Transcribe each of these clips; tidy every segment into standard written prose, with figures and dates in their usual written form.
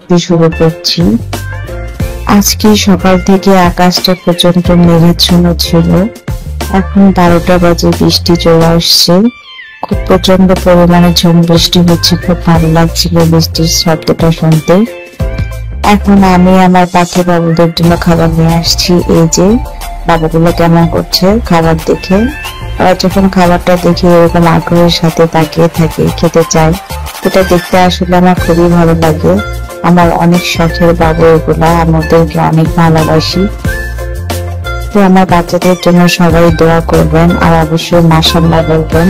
করতে শুরু করছি। আজকে সকাল থেকে আকাশটা প্রচন্ড মেঘাচ্ছন্ন ছিল। এখন 12টা বাজে, বৃষ্টি চলে আসছে। খুব প্রচন্ড পরিমাণে ঝুম বৃষ্টি হচ্ছে, খুব ভালো লাগছিল বৃষ্টির শব্দটা শুনতে। এখন আমি আমার পাখি বাবুদের জন্য খাবার নিয়ে আসছি। এই যে বাবুগুলো কেমন করছে খাবার দেখে। ওরা যখন খাবারটা দেখে এরকম আগ্রহের সাথে তাকিয়ে থাকে, খেতে চায়, এটা দেখতে আসলে আমার খুবই ভালো লাগে। আমার অনেক শখের বাবু এগুলা, আমি ওদেরকে অনেক ভালোবাসি। তো আমার বাচ্চাদের জন্য সবাই দোয়া করবেন আর অবশ্যই মাশাআল্লাহ বলবেন।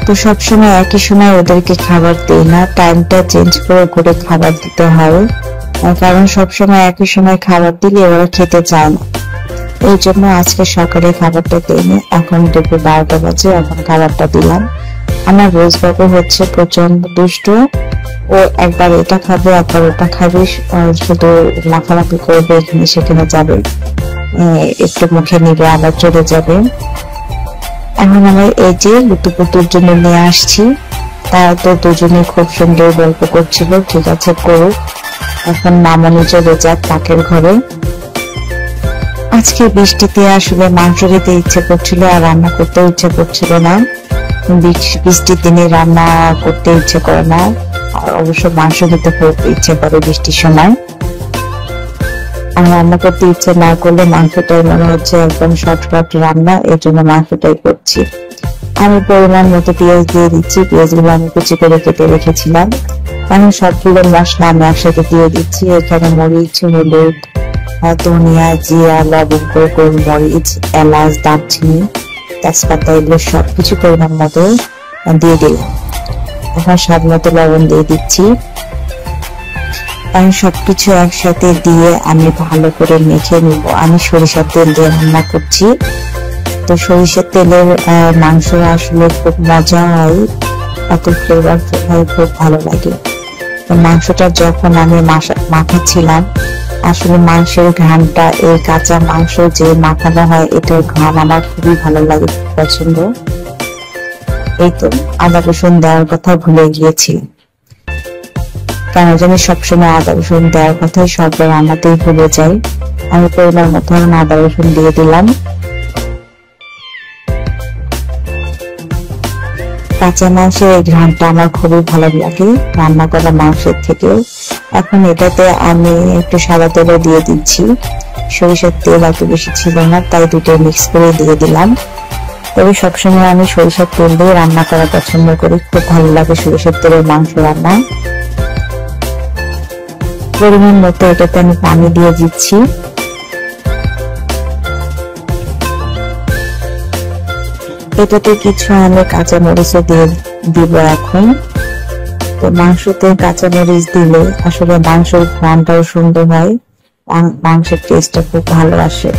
তো সবসময় একই সময় ওদেরকে খাবার দিই না, টাইমটা চেঞ্জ করে করে খাবার দিতে হয়, কারণ সবসময় একই সময় খাবার দিলে ওরা খেতে চায় না। এই জন্য আজকে সকালে খাবারটা দিইনি, এখন দুপুর 12টা বাজে, এখন খাবারটা দিলাম। আমার রোজ বাবু হচ্ছে প্রচন্ড দুষ্ট। ও একবার এটা খাবে, একবার ওটা খাবে, শুধু লাফালাফি করবে, এখানে সেখানে যাবে, একটু মুখে নিবে আবার চলে যাবে। এখন আমি এই যে লুতুপুতুর জন্য নিয়ে আসছি। তারা তো দুজনে খুব সুন্দর গল্প করছিল, ঠিক আছে করুক, এখন মামনি চলে যাক পাকের ঘরে। আজকে বৃষ্টিতে আসলে মাংস খেতে ইচ্ছে করছিল আর রান্না করতে ইচ্ছে করছিল না। বৃষ্টির দিনে রান্না করতে ইচ্ছে করে না, আর অবশ্য মাংস খেতে খুব ইচ্ছে করে বৃষ্টির সময়। আর রান্না করতে ইচ্ছে না করলে মাংসটাই মনে হচ্ছে একদম শর্টকাট রান্না, এর জন্য মাংসটাই করছি। আমি পরিমাণ মতো পেঁয়াজ দিয়ে দিচ্ছি। পেঁয়াজগুলো আমি কুচি করে কেটে রেখেছিলাম। আমি সবগুলো মশলা আমি একসাথে দিয়ে দিচ্ছি। এখানে মরিচ, হলুদ, ধনিয়া, জিরা, লবঙ্গ, গোলমরিচ, এলাচ, দারচিনি, তেজপাতা, এগুলো সবকিছু পরিমাণ মতো দিয়ে দিলাম। এখন স্বাদ মতো লবণ দিয়ে দিচ্ছি। আমি সবকিছু একসাথে দিয়ে আমি ভালো করে মেখে নিব। আমি সরিষার তেল দিয়ে রান্না করছি। তো সরিষার তেলের মাংস আসলে খুব মজা হয়, এত ফ্লেভার হয়, খুব ভালো লাগে। তো মাংসটা যখন আমি মাখাচ্ছিলাম, আসলে মাংসের ঘ্রাণটা, এই কাঁচা মাংস যে মাখানো হয়, এটার ঘ্রাণ আমার খুবই ভালো লাগে, পছন্দ। এই তো আদা রসুন দেওয়ার কথা ভুলে গিয়েছি, কেন জানি সবসময় আদা রসুন দেওয়ার কথাই সব রান্নাতেই ভুলে যাই। আমি পরিমাণ মতো আদা রসুন দিয়ে দিলাম। কাঁচা মাংসের এই ঘ্রাণটা আমার খুবই ভালো লাগে রান্না করা মাংসের থেকে। এখন এটাতে আমি একটু সাদা তেলও দিয়ে দিচ্ছি। সরিষার তেল এত বেশি ছিল না, তাই দুটো মিক্স করে দিয়ে দিলাম। তবে সবসময় আমি সরিষার তেল দিয়ে রান্না করা পছন্দ করি, খুব ভালো লাগে সরিষার তেলের মাংস রান্না। পরিমাণ মতো এটাতে আমি পানি দিয়ে দিচ্ছি। এটাতে কিছু আমি কাঁচা মরিচও দিয়ে দিব এখন। তো মাংসতে কাঁচা মরিচ দিলে আসলে মাংসের ঘ্রাণটাও সুন্দর হয়, মাংসের টেস্টটা খুব ভালো আসে।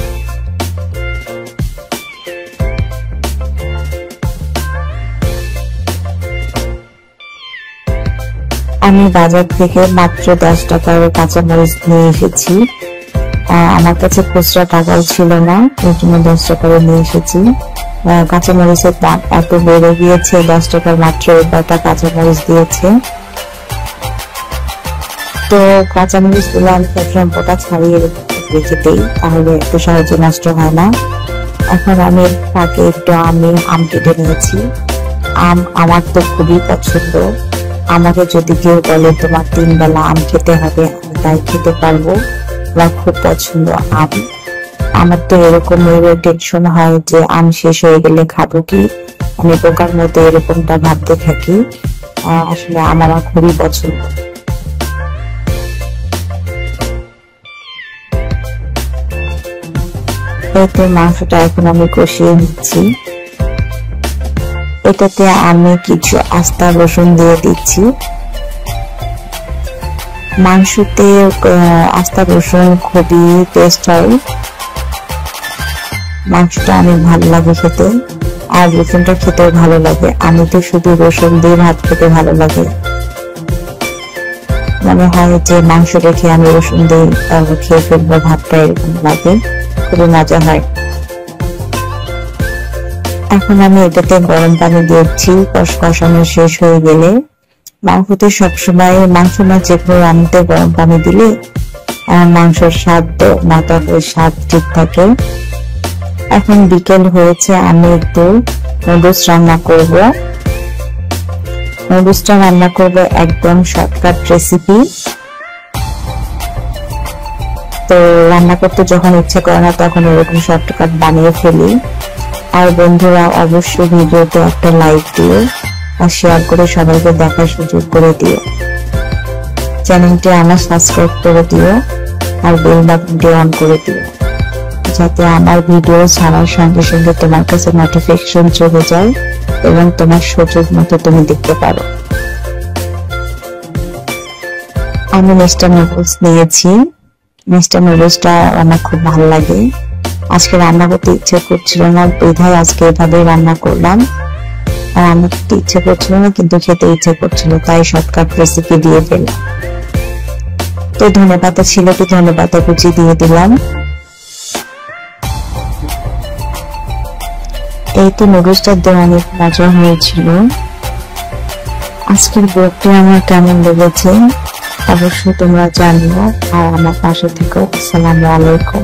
আমি বাজার থেকে মাত্র 10 টাকার কাঁচা মরিচ নিয়ে এসেছি। আমার কাছে খুচরা টাকাও ছিল না, এর জন্য 10 টাকার নিয়ে এসেছি। কাঁচা মরিচের দাম এত বেড়ে গিয়েছে, 10 টাকার মাত্র একটা কাঁচা মরিচ দিয়েছে। তো কাঁচা মরিচ গুলো আমি সবসময় পোটা ছাড়িয়ে রেখে দিই, তাহলে একটু সহজে নষ্ট হয় না। এখন আমি ফাঁকে একটু আম কেটে নিয়েছি। আম আমার তো খুবই পছন্দ। আমাকে যদি কেউ বলে তোমার 3 বেলা আম খেতে হবে, আমি তাই খেতে পারবো। আমার খুব পছন্দ আম। আমার তো এরকম টেনশন হয় যে আম শেষ হয়ে গেলে খাবো কি, আমি বোকার মতো এরকমটা ভাবতে থাকি। আসলে আমার খুবই পছন্দ। এই তো মাংসটা এখন আমি কষিয়ে নিচ্ছি। এটাতে আমি কিছু আস্তা রসুন দিয়ে দিচ্ছি। মাংসতে আস্তা রসুন খুবই টেস্ট হয়, মাংসটা অনেক ভালো লাগে খেতে, আর রসুনটা খেতেও ভালো লাগে। আমি তো শুধু রসুন দিয়ে ভাত খেতে ভালো লাগে, মনে হয় যে মাংস রেখে আমি রসুন দিয়ে খেয়ে ফেলবো ভাতটা, এরকম লাগে, খুবই মজা হয়। এখন আমি এটাতে গরম পানি দিচ্ছি। কষানো শেষ হয়ে গেলে মাংসতে সবসময় মাংস না যেগুলো রান্নাতে গরম পানি দিলে মাংসের স্বাদ না তবে স্বাদ ঠিক থাকে। এখন বিকেল হয়েছে, আমি একটু নুডলস রান্না করব। নুডলসটা রান্না করব একদম শর্টকাট রেসিপি। তো রান্না করতে যখন ইচ্ছে করে না তখন এরকম শর্টকাট বানিয়ে ফেলি। আর বন্ধুরা অবশ্যই ভিডিওতে একটা লাইক দিও আর শেয়ার করে সবাইকে দেখার সুযোগ করে দিও। চ্যানেলটি আমার সাবস্ক্রাইব করে দিও আর বেল বাটনটি অন করে দিও, যাতে আমার ভিডিও ছাড়ার সঙ্গে সঙ্গে তোমার কাছে নোটিফিকেশন চলে যায় এবং তোমার সুযোগ মতো তুমি দেখতে পারো। আমি মিস্টার নুডলস নিয়েছি। মিস্টার নুডলসটা আমার খুব ভালো লাগে। আজকে রান্না করতে ইচ্ছে করছিল না, বিধায় আজকে এভাবে রান্না করলাম। আর রান্না করতে ইচ্ছে করছিল না কিন্তু খেতে ইচ্ছে করছিল, তাই শর্টকাট রেসিপি দিয়ে দিলাম। তো ধনেপাতা ছিল, তো ধনেপাতা কুচি দিয়ে দিলাম। এই তো নুডলসটা দিয়ে অনেক মজা হয়েছিল। আজকের ব্লগটি আমার কেমন লেগেছে অবশ্যই তোমরা জানিও আর আমার পাশে থেকো। আসসালামু আলাইকুম।